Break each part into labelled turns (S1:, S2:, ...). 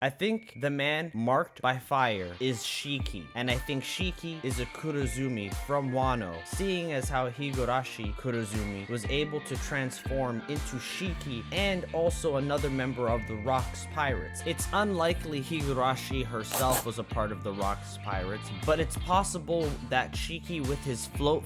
S1: I think the man marked by fire is Shiki, and I think Shiki is a Kurozumi from Wano, seeing as how Higurashi Kurozumi was able to transform into Shiki and also another member of the Rocks Pirates. It's unlikely Higurashi herself was a part of the Rocks Pirates, but it's possible that Shiki with his float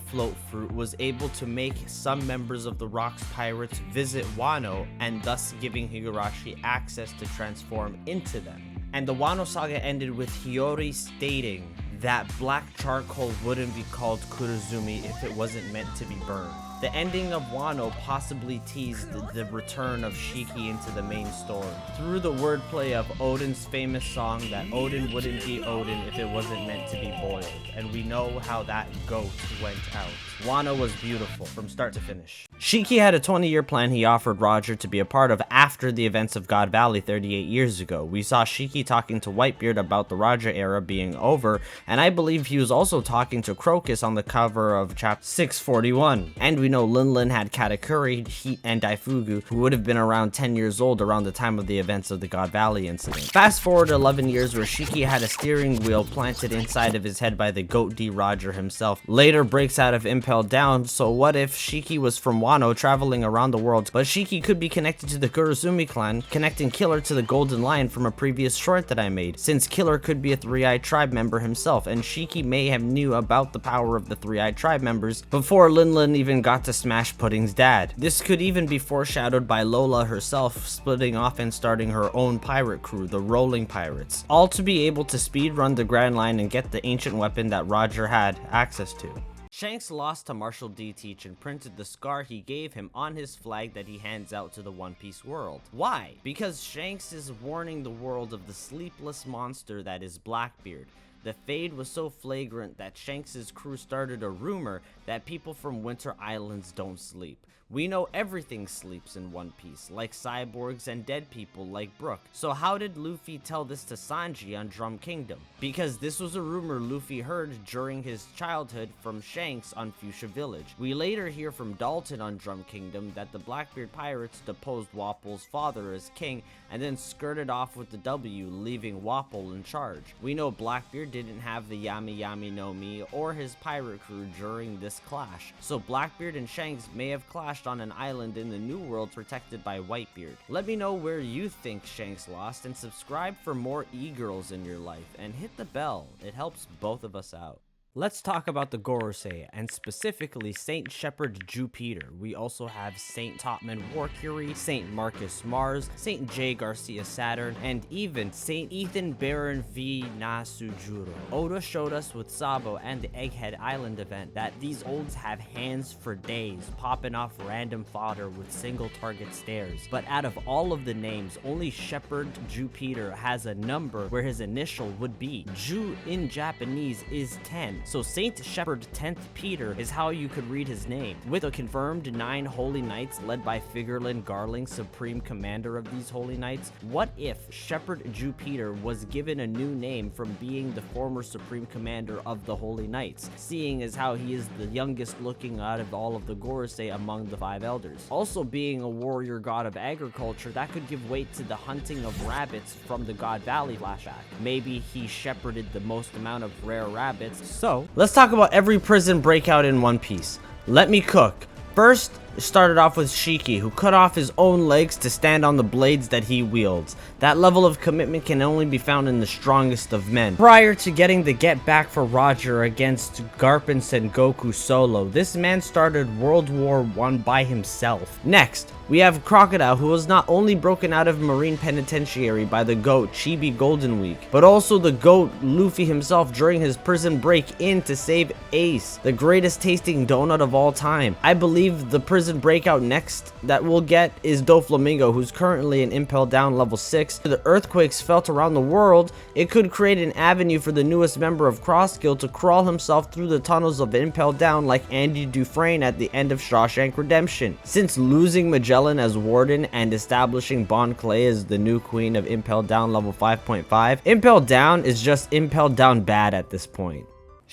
S1: fruit was able to make some members of the Rocks Pirates visit Wano, and thus giving Higurashi access to transform into them. And the Wano saga ended with Hiyori stating that black charcoal wouldn't be called Kurozumi if it wasn't meant to be burned. The ending of Wano possibly teased the return of Shiki into the main story through the wordplay of Odin's famous song that Odin wouldn't be Odin if it wasn't meant to be boiled, and we know how that goat went out. Wano was beautiful from start to finish. Shiki had a 20-year plan he offered Roger to be a part of after the events of God Valley 38 years ago. We saw Shiki talking to Whitebeard about the Roger era being over, and I believe he was also talking to Crocus on the cover of chapter 641. And we know Linlin had Katakuri, Heat, and Daifugu, who would have been around 10 years old around the time of the events of the God Valley incident. Fast forward 11 years where Shiki had a steering wheel planted inside of his head by the Goat D Roger himself. Later breaks out of Impel Down, so what if Shiki was from Wano traveling around the world, but Shiki could be connected to the Kurozumi clan, connecting Killer to the Golden Lion from a previous short that I made, since Killer could be a Three-Eyed Tribe member himself, and Shiki may have knew about the power of the Three-Eyed Tribe members before Linlin even got to smash Pudding's dad. This could even be foreshadowed by Lola herself splitting off and starting her own pirate crew, the Rolling Pirates, all to be able to speedrun the Grand Line and get the ancient weapon that Roger had access to. Shanks lost to Marshal D. Teach and printed the scar he gave him on his flag that he hands out to the One Piece world. Why? Because Shanks is warning the world of the sleepless monster that is Blackbeard. The fade was so flagrant that Shanks' crew started a rumor that people from Winter Islands don't sleep. We know everything sleeps in One Piece, like cyborgs and dead people like Brook. So how did Luffy tell this to Sanji on Drum Kingdom? Because this was a rumor Luffy heard during his childhood from Shanks on Fuchsia Village. We later hear from Dalton on Drum Kingdom that the Blackbeard pirates deposed Wapple's father as king and then skirted off with the W, leaving Wapple in charge. We know Blackbeard didn't have the Yami Yami no Mi or his pirate crew during this clash, so Blackbeard and Shanks may have clashed on an island in the New World protected by Whitebeard. Let me know where you think Shanks lost, and subscribe for more e-girls in your life, and hit the bell. It helps both of us out. Let's talk about the Gorosei, and specifically Saint Shepherd Jupiter. We also have Saint Topman Warcury, Saint Marcus Mars, Saint J. Garcia Saturn, and even Saint Ethan Baron V. Nasujuro. Oda showed us with Sabo and the Egghead Island event that these olds have hands for days, popping off random fodder with single target stares. But out of all of the names, only Shepherd Jupiter has a number where his initial would be. Ju in Japanese is 10. So Saint Shepherd 10th Peter is how you could read his name. With a confirmed 9 Holy Knights led by Figurlin Garling, supreme commander of these Holy Knights, what if Shepherd Jupiter was given a new name from being the former supreme commander of the Holy Knights, seeing as how he is the youngest looking out of all of the Gorosei among the 5 elders. Also being a warrior god of agriculture, that could give weight to the hunting of rabbits from the God Valley flashback. Maybe he shepherded the most amount of rare rabbits. So let's talk about every prison breakout in One Piece. Let me cook. First, it started off with Shiki, who cut off his own legs to stand on the blades that he wields. That level of commitment can only be found in the strongest of men. Prior to getting the get back for Roger against Garp and Sengoku solo, this man started World War I by himself. Next, we have Crocodile, who was not only broken out of Marine Penitentiary by the GOAT Chibi Golden Week, but also the GOAT Luffy himself during his prison break-in to save Ace, the greatest tasting donut of all time. I believe the prison breakout next that we'll get is Doflamingo, who's currently in Impel Down level 6. The earthquakes felt around the world, it could create an avenue for the newest member of Cross Guild to crawl himself through the tunnels of Impel Down like Andy Dufresne at the end of Shawshank Redemption. Since losing Magellan as warden and establishing Bon Clay as the new queen of Impel Down level 5.5, Impel Down is just Impel Down bad at this point.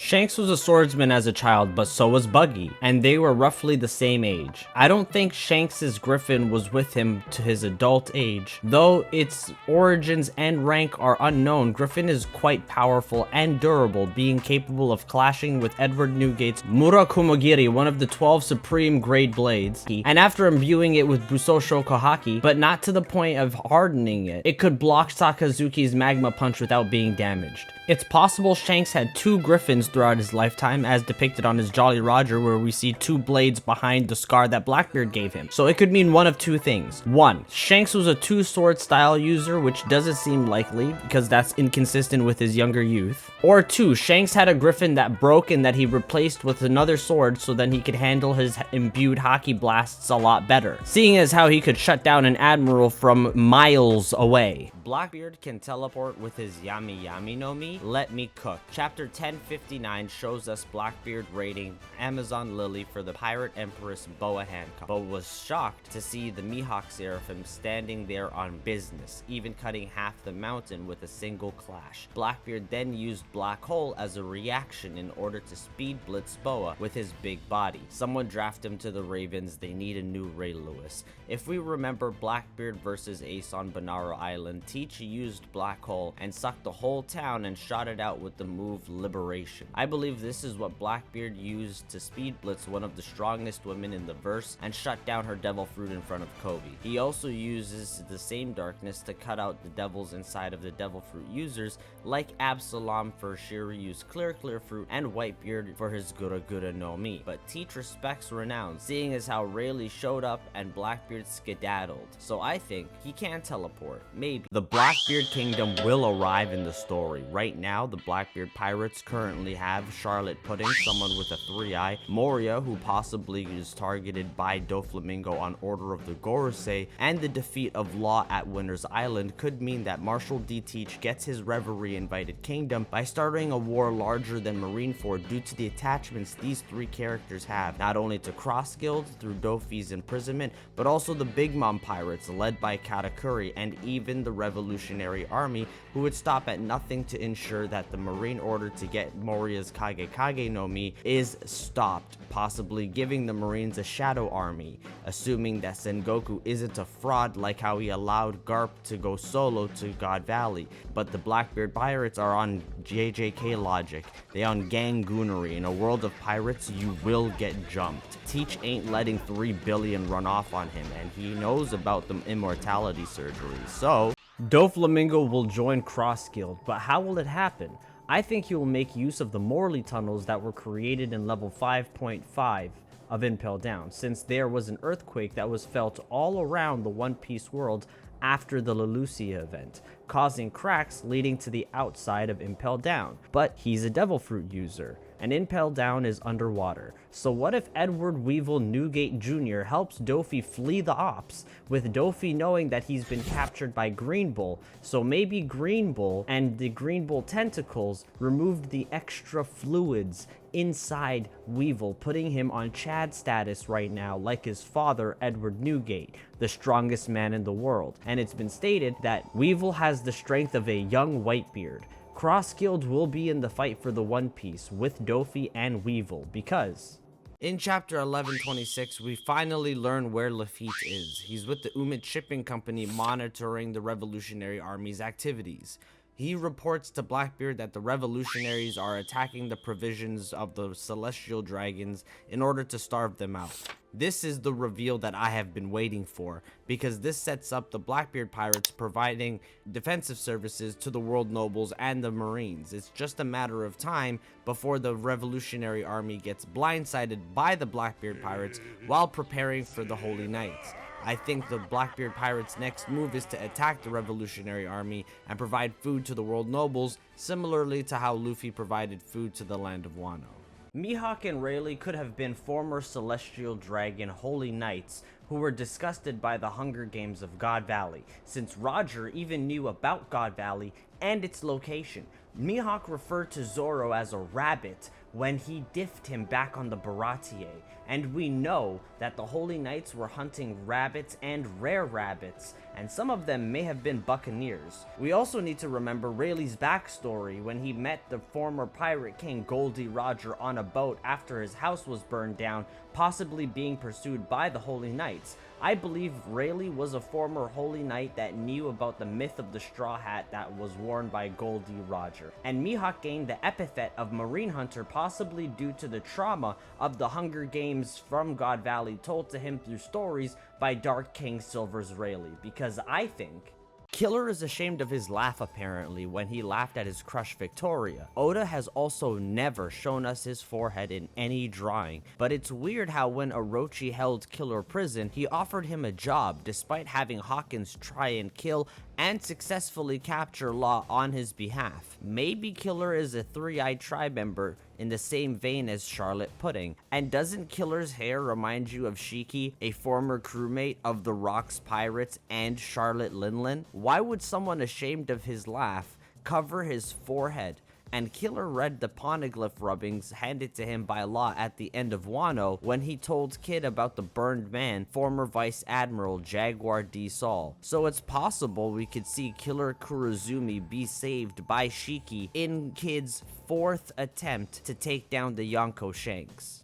S1: Shanks was a swordsman as a child, but so was Buggy, and they were roughly the same age. I don't think Shanks's griffin was with him to his adult age. Though its origins and rank are unknown, Griffin is quite powerful and durable, being capable of clashing with Edward Newgate's Murakumogiri, one of the 12 supreme grade blades, and after imbuing it with Busosho Kohaki, but not to the point of hardening it, it could block Sakazuki's magma punch without being damaged. It's possible Shanks had 2 griffins throughout his lifetime, as depicted on his Jolly Roger, where we see 2 blades behind the scar that Blackbeard gave him. So it could mean one of 2 things. 1. Shanks was a 2-sword style user, which doesn't seem likely, because that's inconsistent with his younger youth. Or 2. Shanks had a griffin that broke and that he replaced with another sword so then he could handle his imbued hockey blasts a lot better, seeing as how he could shut down an admiral from miles away. Blackbeard can teleport with his Yami Yami no Mi, Let Me Cook. Chapter 1059 shows us Blackbeard raiding Amazon Lily for the pirate empress Boa Hancock, but was shocked to see the Mihawk Seraphim standing there on business, even cutting half the mountain with a single clash. Blackbeard then used Black Hole as a reaction in order to speed blitz Boa with his big body. Someone draft him to the Ravens, they need a new Ray Lewis. If we remember Blackbeard versus Ace on Bonaro Island, Teach used Black Hole and sucked the whole town and shot it out with the move Liberation. I believe this is what Blackbeard used to speed blitz one of the strongest women in the verse and shut down her devil fruit in front of Kobe. He also uses the same darkness to cut out the devils inside of the devil fruit users, like Absalom for Shiryu's Clear Fruit and Whitebeard for his Gura Gura no Mi. But Teach respects renown, seeing as how Rayleigh showed up and Blackbeard skedaddled. So I think he can teleport, maybe. The Blackbeard Kingdom will arrive in the story. Right now, the Blackbeard Pirates currently have Charlotte Pudding, someone with a 3-eye, Moria, who possibly is targeted by Doflamingo on order of the Gorosei, and the defeat of Law at Winter's Island could mean that Marshal D. Teach gets his Reverie invited kingdom by starting a war larger than Marineford due to the attachments these 3 characters have, not only to Cross Guild through Dofi's imprisonment, but also the Big Mom Pirates led by Katakuri, and even the Revolutionary Army, who would stop at nothing to ensure that the Marine order to get Moria's Kage no Mi is stopped, possibly giving the Marines a shadow army, assuming that Sengoku isn't a fraud like how he allowed Garp to go solo to God Valley. But the Blackbeard Pirates are on JJK logic. They on gangoonery. In a world of pirates, you will get jumped. Teach ain't letting 3 billion run off on him, and he knows about the immortality surgery, so Doflamingo will join Cross Guild, but how will it happen? I think he will make use of the Morley tunnels that were created in level 5.5 of Impel Down, since there was an earthquake that was felt all around the One Piece world after the Leloucia event, causing cracks leading to the outside of Impel Down. But he's a Devil Fruit user, and Impel Down is underwater. So what if Edward Weevil Newgate Jr. helps Dofi flee the ops, with Dofi knowing that he's been captured by Green Bull? So maybe Green Bull and the Green Bull tentacles removed the extra fluids inside Weevil, putting him on Chad status right now, like his father Edward Newgate, the strongest man in the world. And it's been stated that Weevil has the strength of a young Whitebeard. Cross Guild will be in the fight for the One Piece with Dofi and Weevil, because in chapter 1126, we finally learn where Lafitte is. He's with the Umid Shipping Company monitoring the Revolutionary Army's activities. He reports to Blackbeard that the revolutionaries are attacking the provisions of the Celestial Dragons in order to starve them out. This is the reveal that I have been waiting for, because this sets up the Blackbeard Pirates providing defensive services to the World Nobles and the Marines. It's just a matter of time before the Revolutionary Army gets blindsided by the Blackbeard Pirates while preparing for the Holy Knights. I think the Blackbeard Pirates' next move is to attack the Revolutionary Army and provide food to the World Nobles, similarly to how Luffy provided food to the land of Wano. Mihawk and Rayleigh could have been former Celestial Dragon Holy Knights who were disgusted by the Hunger Games of God Valley, since Roger even knew about God Valley and its location. Mihawk referred to Zoro as a rabbit, when he diffed him back on the Baratier, and we know that the Holy Knights were hunting rabbits and rare rabbits, and some of them may have been buccaneers. We also need to remember Rayleigh's backstory when he met the former pirate king Goldie Roger on a boat after his house was burned down, possibly being pursued by the Holy Knights. I believe Rayleigh was a former Holy Knight that knew about the myth of the straw hat that was worn by Goldie Roger. And Mihawk gained the epithet of Marine Hunter possibly due to the trauma of the Hunger Games from God Valley told to him through stories by Dark King Silver's Rayleigh, because I think Killer is ashamed of his laugh apparently when he laughed at his crush Victoria. Oda has also never shown us his forehead in any drawing, but it's weird how when Orochi held Killer prison, he offered him a job despite having Hawkins try and kill and successfully capture Law on his behalf. Maybe Killer is a three-eyed tribe member in the same vein as Charlotte Pudding. And doesn't Killer's hair remind you of Shiki, a former crewmate of the Rocks Pirates and Charlotte Linlin? Why would someone ashamed of his laugh cover his forehead? And Killer read the poneglyph rubbings handed to him by Law at the end of Wano when he told Kid about the burned man, former Vice Admiral Jaguar D. Saul. So it's possible we could see Killer Kurozumi be saved by Shiki in Kid's fourth attempt to take down the Yonko Shanks.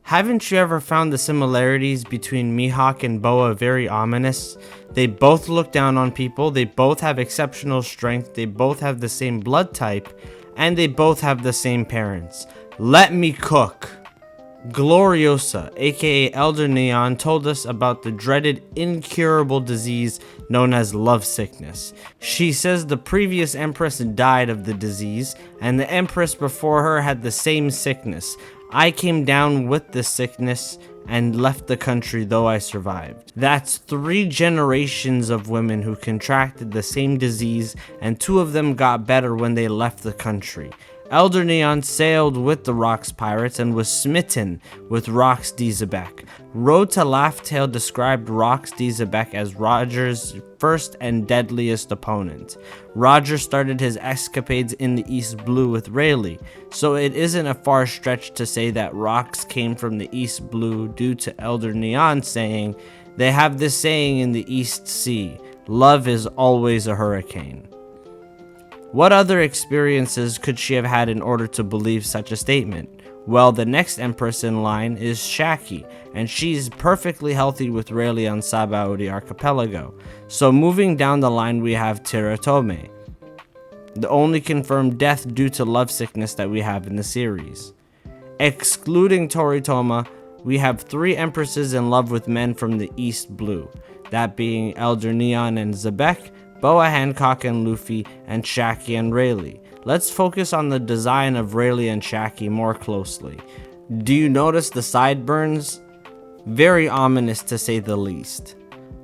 S1: Haven't you ever found the similarities between Mihawk and Boa very ominous? They both look down on people, they both have exceptional strength, they both have the same blood type, and they both have the same parents. Let me cook. Gloriosa, aka Elder Neon, told us about the dreaded incurable disease known as lovesickness. She says the previous empress died of the disease, and the empress before her had the same sickness. I came down with the sickness and left the country, though I survived. That's 3 generations of women who contracted the same disease, and 2 of them got better when they left the country. Elder Neon sailed with the Rocks Pirates and was smitten with Rox D. Zebek. Road to Laugh Tale described Rox D. Zebek as Roger's first and deadliest opponent. Roger started his escapades in the East Blue with Rayleigh, so it isn't a far stretch to say that Rox came from the East Blue due to Elder Neon saying, "They have this saying in the East Sea, love is always a hurricane." What other experiences could she have had in order to believe such a statement? Well, the next empress in line is Shaki, and she's perfectly healthy with Rayleigh on Sabaody Archipelago. So moving down the line we have Teratome, the only confirmed death due to lovesickness that we have in the series. Excluding Toritoma, we have 3 empresses in love with men from the East Blue, that being Elder Neon and Zebek, Boa Hancock and Luffy, and Shaki and Rayleigh. Let's focus on the design of Rayleigh and Shaki more closely. Do you notice the sideburns? Very ominous to say the least.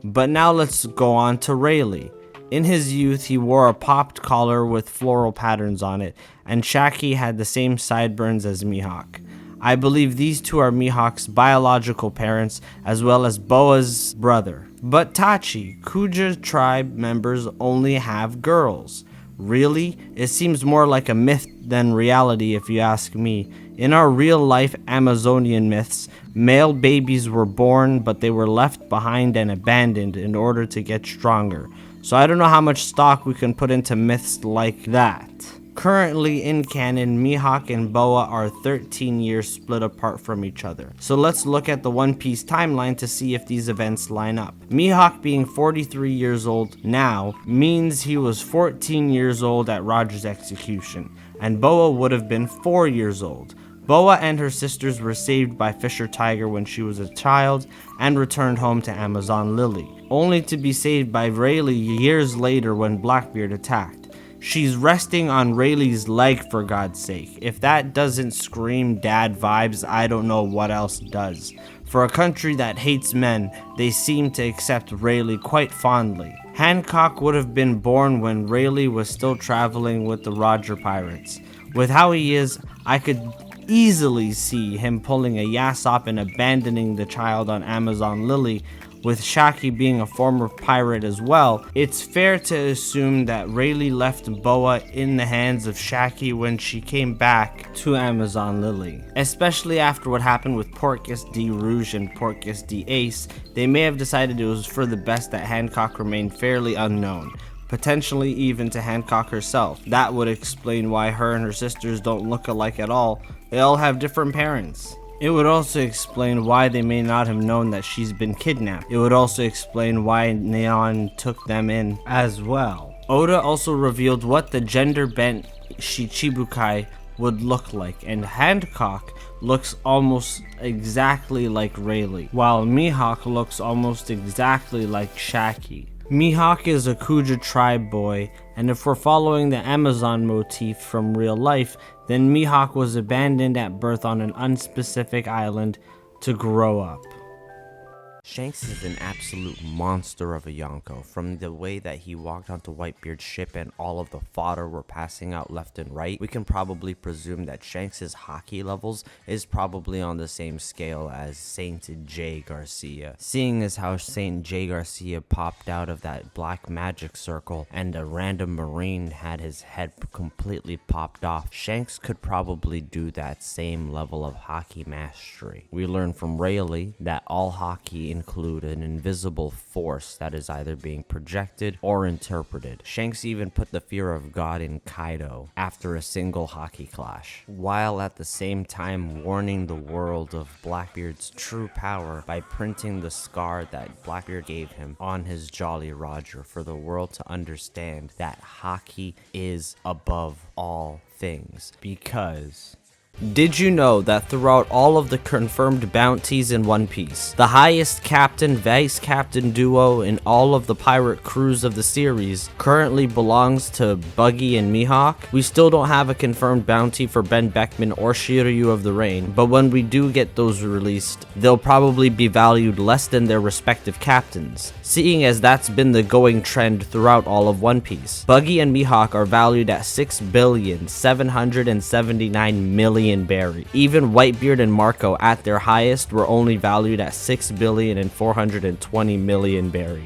S1: But now let's go on to Rayleigh. In his youth, he wore a popped collar with floral patterns on it, and Shaki had the same sideburns as Mihawk. I believe these 2 are Mihawk's biological parents as well as Boa's brother. But Tachi, Kuja tribe members only have girls. Really? It seems more like a myth than reality if you ask me. In our real-life Amazonian myths, male babies were born but they were left behind and abandoned in order to get stronger. So I don't know how much stock we can put into myths like that. Currently in canon, Mihawk and Boa are 13 years split apart from each other. So let's look at the One Piece timeline to see if these events line up. Mihawk being 43 years old now means he was 14 years old at Roger's execution, and Boa would have been 4 years old. Boa and her sisters were saved by Fisher Tiger when she was a child and returned home to Amazon Lily, only to be saved by Rayleigh years later when Blackbeard attacked. She's resting on Rayleigh's leg, for God's sake. If that doesn't scream dad vibes, I don't know what else does. For a country that hates men, they seem to accept Rayleigh quite fondly. Hancock would have been born when Rayleigh was still traveling with the Roger Pirates. With how he is, I could easily see him pulling a Yasopp and abandoning the child on Amazon Lily with Shiki being a former pirate as well, it's fair to assume that Rayleigh left Boa in the hands of Shiki when she came back to Amazon Lily. Especially after what happened with Porcus D. Rouge and Porcus D. Ace, they may have decided it was for the best that Hancock remained fairly unknown, potentially even to Hancock herself. That would explain why her and her sisters don't look alike at all. They all have different parents. It would also explain why they may not have known that she's been kidnapped. It would also explain why Neon took them in as well. Oda also revealed what the gender-bent Shichibukai would look like, and Hancock looks almost exactly like Rayleigh, while Mihawk looks almost exactly like Shiki. Mihawk is a Kuja tribe boy, and if we're following the Amazon motif from real life, then Mihawk was abandoned at birth on an unspecific island to grow up. Shanks is an absolute monster of a Yonko. From the way that he walked onto Whitebeard's ship and all of the fodder were passing out left and right, we can probably presume that Shanks' hockey levels is probably on the same scale as Saint J. Garcia. Seeing as how Saint J. Garcia popped out of that black magic circle and a random marine had his head completely popped off, Shanks could probably do that same level of hockey mastery. We learn from Rayleigh that all hockey include an invisible force that is either being projected or interpreted. Shanks even put the fear of God in Kaido after a single hockey clash, while at the same time warning the world of Blackbeard's true power by printing the scar that Blackbeard gave him on his Jolly Roger for the world to understand that hockey is above all things. Because did you know that throughout all of the confirmed bounties in One Piece, the highest captain-vice captain duo in all of the pirate crews of the series currently belongs to Buggy and Mihawk? We still don't have a confirmed bounty for Ben Beckman or Shiryu of the Rain, but when we do get those released, they'll probably be valued less than their respective captains, seeing as that's been the going trend throughout all of One Piece. Buggy and Mihawk are valued at 6,779,000,000 berry. Even Whitebeard and Marco at their highest were only valued at 6,420,000,000 berry.